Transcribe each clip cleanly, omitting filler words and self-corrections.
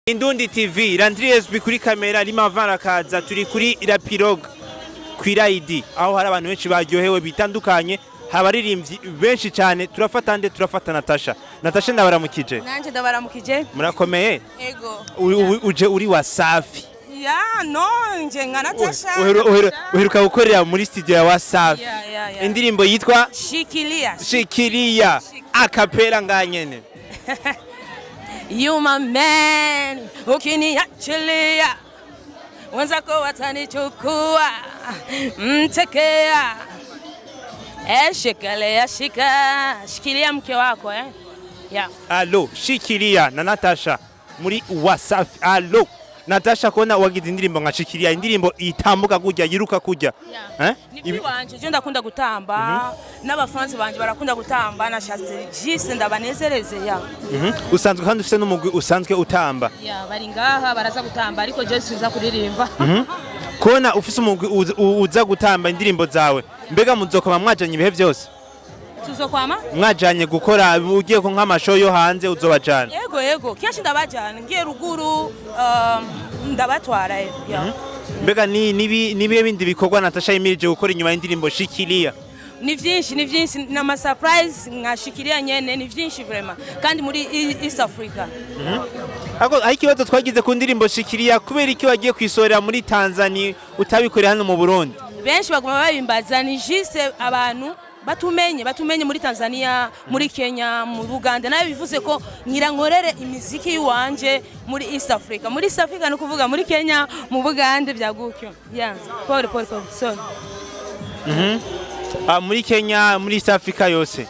Indundi TV, Landries kuri kamera lima vanakaza turi kuri la pirogue kwiraidi aho hari abantu benshi baryohewe bitandukanye habaririmbyi benshi cyane turafata Natacha. Natacha ndabaramukije. Nanje ndabaramukije. Murakomeye? Ego. Uje uri Wasafi. Ya nonje nka Natacha. Uheruka gukorera muri studio ya Wasafi. Indirimbo yitwa Shikilia. Akapera nganyene. You my man, ukiniachilia wenzako watanichukua mtekea. Shikilia mke wako yeah. Allo, Shikilia na Natacha muri Wasafi. Allo, Natacha kona wagize indirimbo nka Shikilia, indirimbo itambuka kujya yiruka kujya Ni wanje je ndakunda gutamba n'abafanzi banje barakunda gutamba nashatse jise ndabanezereze ya Usanzwe kandi ufite n'umugwi usanzwe utamba bari ngaha baraza gutamba ariko je siza kuririmba Kona ufise umugwi uza gutamba indirimbo zawe mbega muzokoma mwajanye ibihe byose tuzokwama mwajanye gukora ugiye ko nk'amashow yo hanze uzobajana Yego kenshi ndabajana ngiye ruguru ndabatwara Mbega nibihe bindi bikorwa Natacha yimirije gukora inyuma y'indirimbo Shikilia? Ni vyinshi na surprise nka Shikilia nyene ni vyinshi vraiment kandi muri East Africa. Aho ikibazo twagize ku ndirimbo Shikilia kubera iki wagiye kwisorera muri Tanzania utabikorera hano mu Burundi? Benshi baguma babimbaza ni juste abantu batumenye muri Tanzania, muri Kenya, mu Uganda nayo bivuze ko nkirankorere imiziki yiwanje muri East Africa. Muri East Africa no kuvuga muri Kenya, mu Buganda byagukyo. Pole sorry. Muri Kenya, muri East Africa yose.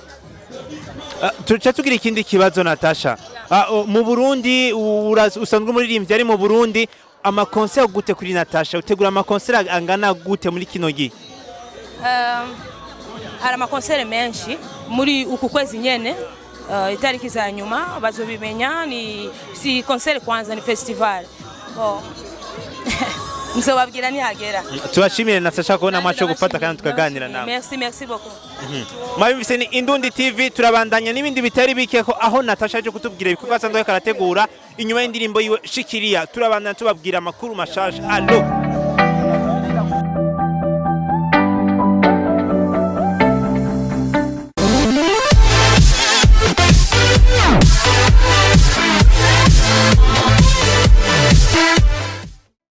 Tuca tugira ikindi kibazo Natacha. Mu Burundi usanzwe umuririmbyi ari mu Burundi amakonser gute kuri Natacha? Utegura amakonser angana gute muri kino gihe? Hari amakonsere menshi muri uku kwezi nyene itariki za nyuma bazobimenya ni si konsere kwanza ni festival nzobabwira ni hagera Tubashimire Natacha kubona mwacho gufata kandi tukaganira nawe Merci beaucoup Mwabimvise ni Indundi TV turabandanya n'ibindi bitari bike ko aho Natacha aje kutubwira ibikorwa asanzwe karategura inyuma y'indirimbo yiwe Shikilia turabandanya tubabwira amakuru mashasha. Allo